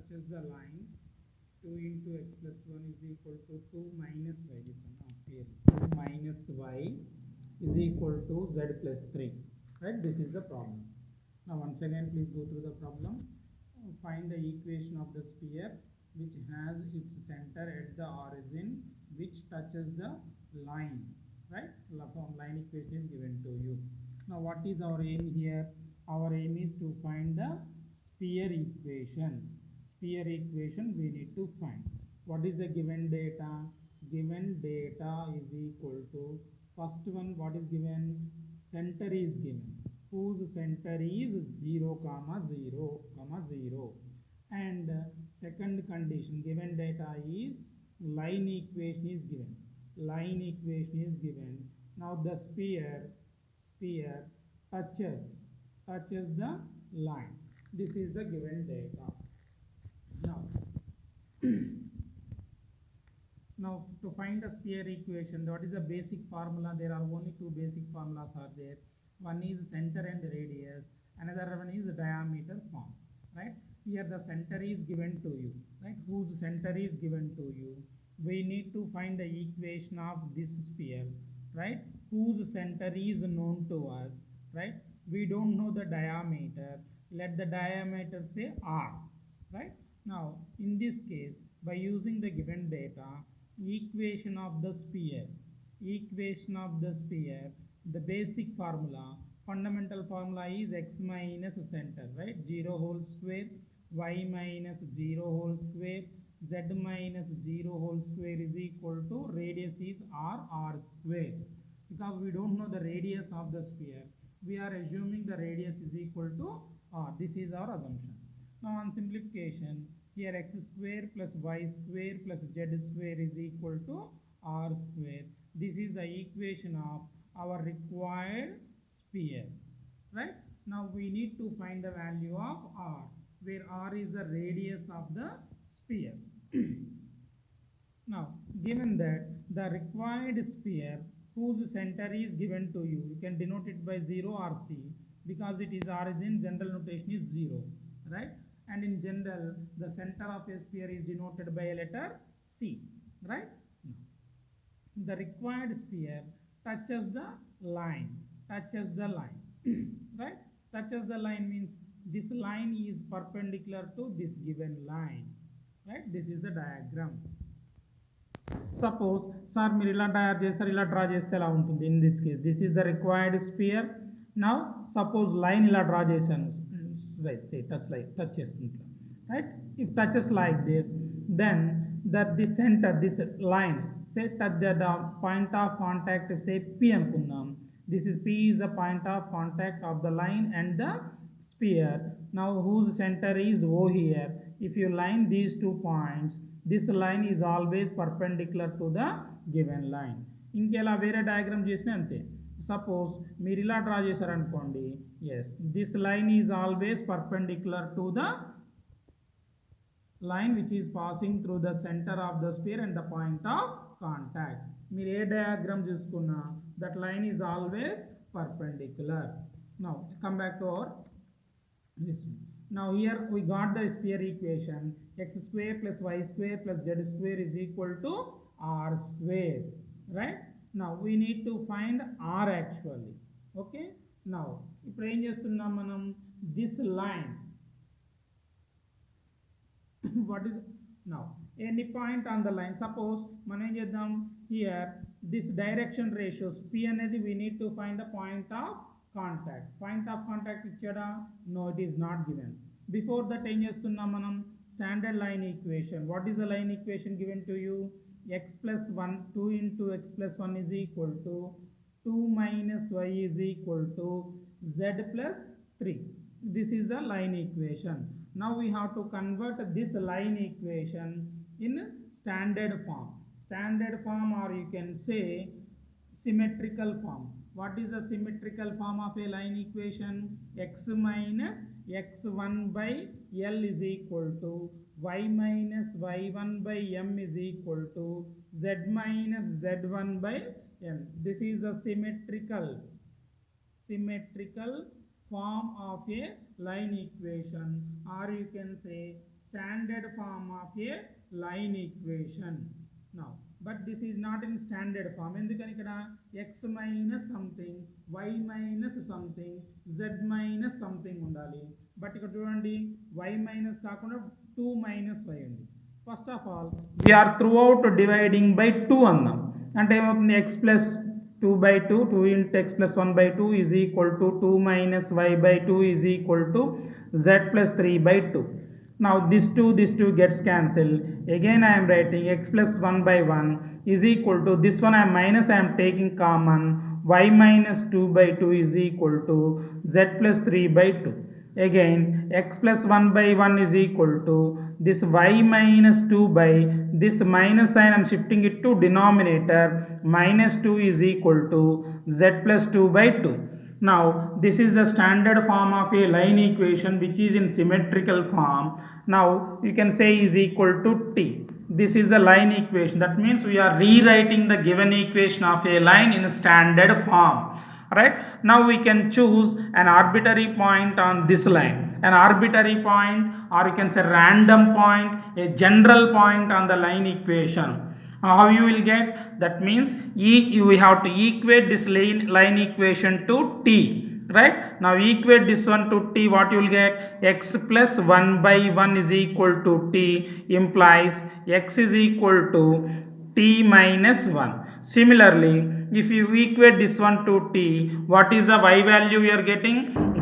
touches the line, 2 into x plus 1 is equal to 2 minus y. This one here, 2 minus y is equal to z plus 3. Right? This is the problem. Now once again, please go through the problem. Find the equation of the sphere which has its center at the origin, which touches the line. Right? Line equation is given to you. Now what is our aim here? Our aim is to find the sphere equation. Sphere equation we need to find. What is the given data? Given data is equal to, first one, what is given? Center is given, whose center is 0, 0, 0. And second condition, given data is line equation is given. Line equation is given. Now the sphere touches the line. This is the given data. Now to find the sphere equation, what is the basic formula? There are only two basic formulas are there. One is center and radius, another one is diameter form. Right? Here the center is given to you. Right? Whose center is given to you? We need to find the equation of this sphere. Right? Whose center is known to us. Right? We don't know the diameter. Let the diameter say r. Right? Now in this case, by using the given data, equation of the sphere, the basic formula, fundamental formula is x minus center, right? 0 whole square, y minus 0 whole square, z minus 0 whole square is equal to radius is r square. Because we don't know the radius of the sphere, we are assuming the radius is equal to r. This is our assumption. Now on simplification, here x square plus y square plus z square is equal to r square. This is the equation of our required sphere. Right? Now we need to find the value of r, where r is the radius of the sphere. Now given that the required sphere whose center is given to you, you can denote it by 0 or c, because it is origin, general notation is 0. Right? And in general, the center of a sphere is denoted by a letter C. Right? The required sphere touches the line. Right? Touches the line means this line is perpendicular to this given line. Right? This is the diagram. Suppose, sir, మీరు ఇలా తయారు చేస్తారు, ఇలా draw చేస్తే ఎలా ఉంటుంది? In this case, this is the required sphere. Now, suppose line ఇలా draw చేశాను. Right, say touch చేస్తుంది. Right? If touches like this, then the center, this line, say touch the point of contact, say P అనుకుందాం. This is P is the point of contact of the line and the sphere. Now whose center is O here? If you line these 2 points, this line is always perpendicular to the given line. ఇంకెలా వేరే diagram చేసినా అంతే. Suppose మీరు ఇలా draw చేశారనుకోండి, yes, this line is always perpendicular to the line which is passing through the center of the sphere and the point of contact. మీరు ఏ diagram చూసుకున్నా, that line is always perpendicular. Now come back to our listen. Now here we got the sphere equation, x square plus y square plus z square is equal to r square. Right? Now we need to find r actually. Okay? Now ఇప్పుడు ఏం చేస్తున్నాం మనం? This line what is now any point on the line, suppose మనం ఏం చేద్దాం, here this direction ratios p అనేది we need to find the point of contact. Point of contact ఇచ్చాడా? No, it is not given. Before that ఏం చేస్తున్నాం మనం? Standard line equation. What is the line equation given to you? X plus 1, 2 into x plus 1 is equal to 2 minus y is equal to z plus 3. This is the line equation. Now we have to convert this line equation in standard form. Standard form, or you can say symmetrical form. What is the symmetrical form of a line equation? X minus x1 by L is equal to y minus y1 by m is equal to z minus z1 by m. This is a symmetrical form of a line equation, or you can say standard form of a line equation. Now, but this is not in standard form. ఎందుకని ఇక్కడ x minus something, y minus something, z minus something ఉండాలి. But ఇక్కడ చూడండి y minus కాకుండా 2 minus y ఉంది. First of all we are throughout dividing by 2 అన్నాం. అంటే ఏమవుతుంది x plus 2 by 2, 2 into x plus 1 by 2 is equal to 2 minus y by 2 is equal to z plus 3 by 2. Now this 2 gets cancelled. Again I am writing x plus 1 by 1 is equal to this one I am minus, I am taking common, y minus 2 by 2 is equal to z plus 3 by 2. Again x plus 1 by 1 is equal to this y minus 2 by this minus sign I am shifting it to denominator, minus 2 is equal to z plus 2 by 2. Now this is the standard form of a line equation which is in symmetrical form. Now you can say is equal to t. This is the line equation. That means we are rewriting the given equation of a line in a standard form. Right? Now we can choose an arbitrary point on this line, an arbitrary point, or you can say random point, a general point on the line equation. How you will get? That means we have to equate this line equation to t. Right? Now equate this one to t, what you will get? X plus 1 by 1 is equal to t, implies x is equal to t minus 1. Similarly, if you equate this one to t, what is the y value we are getting?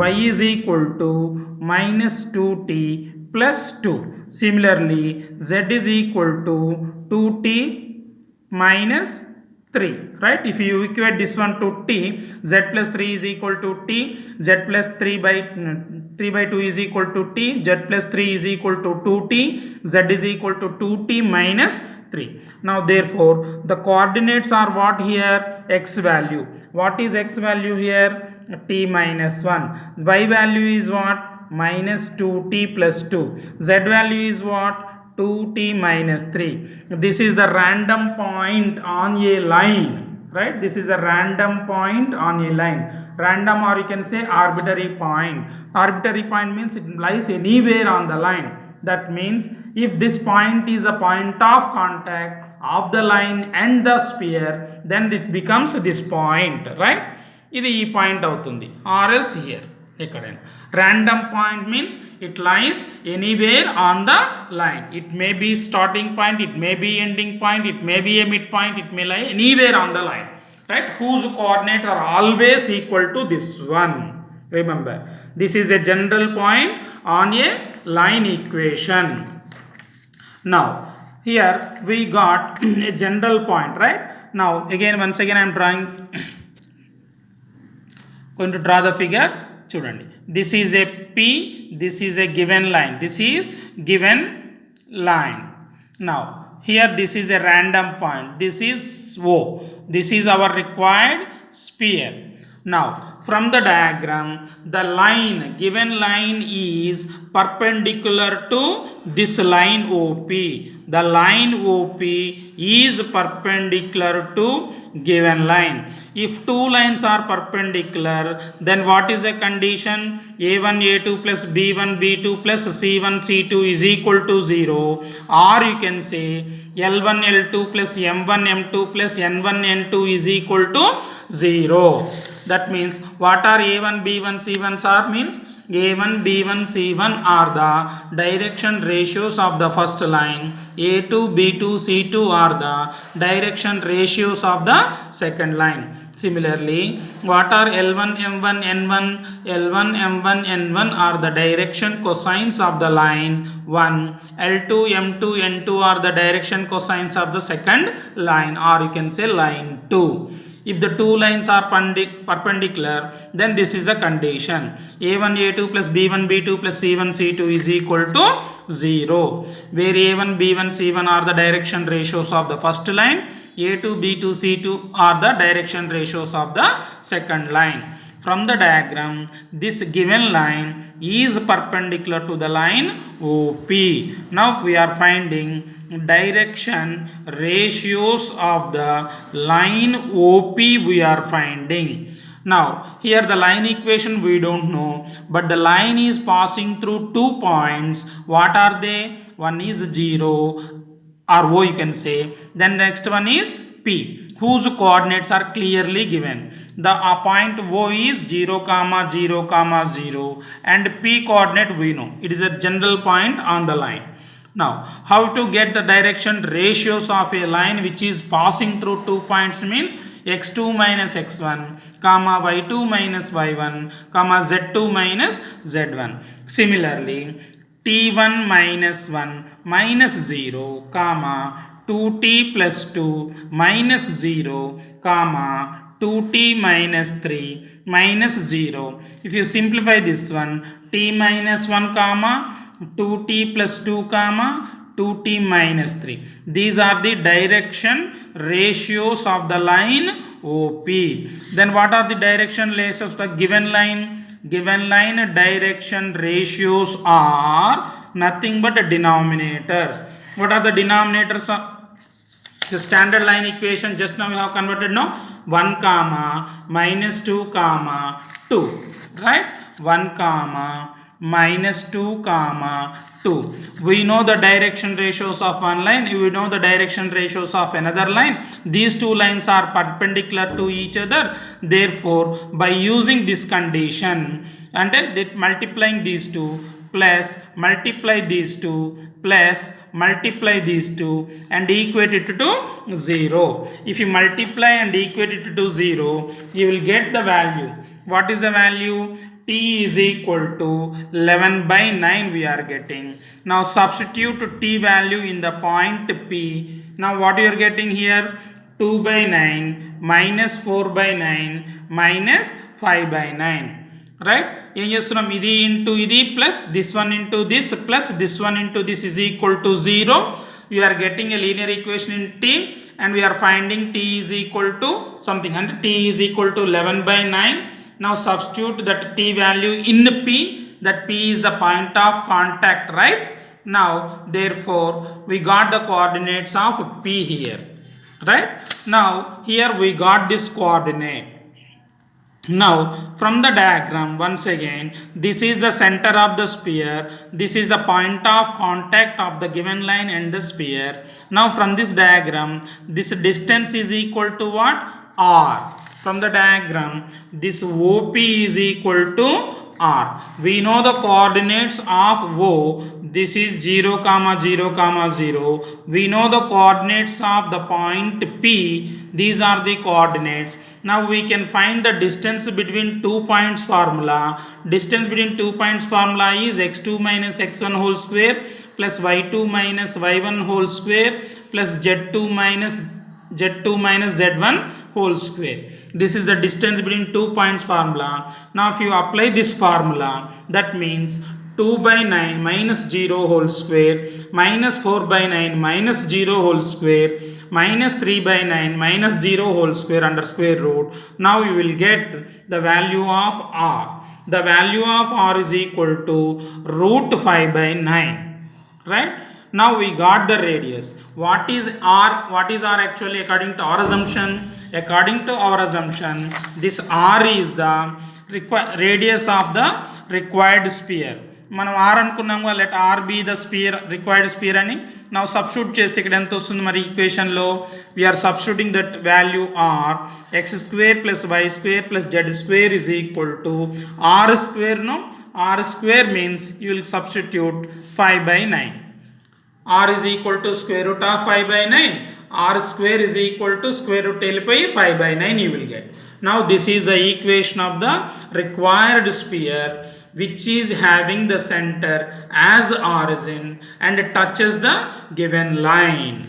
Y is equal to minus 2t plus 2. Similarly, z is equal to 2t minus 3. Right? If you equate this one to t, z plus 3 is equal to t, z plus 3 by 2 is equal to t, z plus 3 is equal to 2t, z is equal to 2t minus 3. Now therefore the coordinates are what here? X value. What is x value here? T minus 1. Y value is what? Minus 2t plus 2. Z value is what? 2t minus 3. This is the random point on a line. Right? This is a random point on a line. Random, or you can say arbitrary point. Arbitrary point means it lies anywhere on the line. That means if this point is a point of contact of the line and the sphere, then it becomes this point. Right? ఇది ఈ point అవుతుంది, or else here ఎక్కడైనా. Random point means it lies anywhere on the line. It may be starting point, it may be ending point, it may be a midpoint, it may lie anywhere on the line. Right? Whose coordinates are always equal to this one. Remember, this is a general point on a line equation. Now here we got a general point. Right? Now again, once again I am going to draw the figure. Chudandi, this is a p, this is a given line, this is given line. Now here this is a random point, this is O, this is our required sphere. Now from the diagram, the line, given line is perpendicular to this line OP. The line OP is perpendicular to given line. If two lines are perpendicular, then what is the condition? A1 A2 plus B1 B2 plus C1 C2 is equal to 0. Or you can say L1 L2 plus M1 M2 plus N1 N2 is equal to 0. That means what are A1 B1 C1s are? Means A1 B1 C1 are the direction ratios of the first line, A2 B2 C2 are the direction ratios of the second line. Similarly, what are L1 M1 N1? L1 M1 N1 are the direction cosines of the line 1. L2 M2 N2 are the direction cosines of the second line, or you can say line 2. If the two lines are perpendicular, then this is the condition. A1 A2 plus B1 B2 plus C1 C2 is equal to 0. Where A1 B1 C1 are the direction ratios of the first line, A2 B2 C2 are the direction ratios of the second line. From the diagram, this given line is perpendicular to the line OP. Now we are finding direction ratios of the line OP we are finding. Now, here the line equation we don't know, but the line is passing through 2 points. What are they? One is 0 or O you can say. Then next one is P, whose coordinates are clearly given. The point O is 0, 0, 0 and P coordinate we know. It is a general point on the line. Now, how to get the direction ratios of a line which is passing through 2 points means x2 minus x1, comma y2 minus y1, comma z2 minus z1. Similarly, t1 minus 1 minus 0, comma 2t plus 2 minus 0, comma 2t minus 3 minus 0. If you simplify this one, t minus 1 comma 2t plus 2 comma 2t minus 3. These are the direction ratios of the line OP. Then what are the direction ratios of the given line? Given line direction ratios are nothing but denominators. What are the denominators of the standard line equation? Just now we have converted, no? 1 comma minus 2 comma 2, right? 1 comma minus 2 comma 2. We know the direction ratios of one line, we know the direction ratios of another line. These two lines are perpendicular to each other. Therefore, by using this condition and multiplying these two plus multiply these two plus multiply these two and equate it to 0. If you multiply and equate it to 0, you will get the value. What is the value? T is equal to 11 by 9 we are getting. Now substitute T value in the point P. Now what you are getting here? 2 by 9 minus 4 by 9 minus 5 by 9. Right? ఏం చేస్తున్నాం? ఇది into ఇది plus this one into this plus this one into this is equal to 0. You are getting a linear equation in T and we are finding T is equal to something, and T is equal to 11 by 9. Now substitute that T value in P, that P is the point of contact, right? Now therefore we got the coordinates of P here, right? Now here we got this coordinate. Now from the diagram, once again, this is the center of the sphere, this is the point of contact of the given line and the sphere. Now from this diagram, this distance is equal to what? R. From the diagram, this OP is equal to R. We know the coordinates of O. This is 0 comma 0 comma 0. We know the coordinates of the point P. These are the coordinates. Now we can find the distance between 2 points formula. Distance between 2 points formula is x2 minus x1 whole square plus y2 minus y1 whole square plus z2 minus z1 whole square. This is the distance between 2 points formula. Now if you apply this formula, that means 2 by 9 minus 0 whole square minus 4 by 9 minus 0 whole square minus 3 by 9 minus 0 whole square under square root. Now you will get the value of R. The value of R is equal to root 5 by 9, right? Now we got the radius. What is R? What is R actually according to our assumption? According to our assumption, this R is the radius of the required sphere. మనం R అనుకున్నాము, let R be the sphere, required sphere అని. నా substitute చేస్తే ఇక్కడ ఎంత వస్తుంది మరి ఈక్వేషన్లో? We are substituting that value R X square plus Y square plus Z square is equal to R స్క్వేర్ను. R square means you will substitute 5 by 9. R is equal to square root of 5 by 9. R square is equal to square root వెళ్ళిపోయి 5 by 9 you will get. Now this is the equation of the required sphere which is having the center as origin and touches the given line.